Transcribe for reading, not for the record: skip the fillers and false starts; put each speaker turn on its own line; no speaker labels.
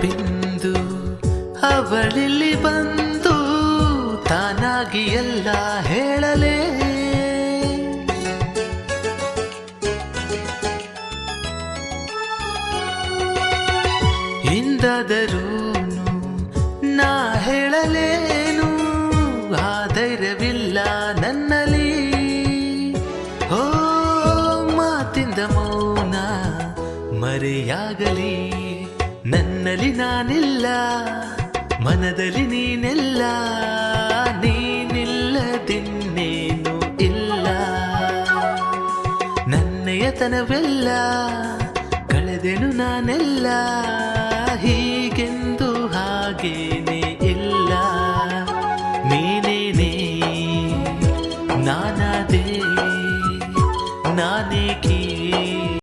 ಬಿಂದು ಅವಳಿಲ್ಲಿ ಬಂದು ತಾನಾಗಿ ಎಲ್ಲ ಹೇಳಲೇ ಹಿಂದಾದರೂನು ನಾ ಹೇಳಲೇನು ಆ ಧೈರ್ಯವಿಲ್ಲ ನನ್ನಲ್ಲಿ ಓ ಮಾತಿಂದ ಮೌನ ಮರೆಯಾಗಲಿ ನನ್ನಲ್ಲಿ ನಾನಿಲ್ಲ ಮನದಲ್ಲಿ ನೀನೆಲ್ಲ ನೀನಿಲ್ಲದಿನ್ನೇನು ಇಲ್ಲ ನನ್ನೆಯತನವೆಲ್ಲ ಕಳೆದೆನು ನಾನೆಲ್ಲ ಹೀಗೆಂದು ಹಾಗೇನೆ ಇಲ್ಲ ನೀನೇನೇ ನಾನಾದೆ ನಾನೇಕಿ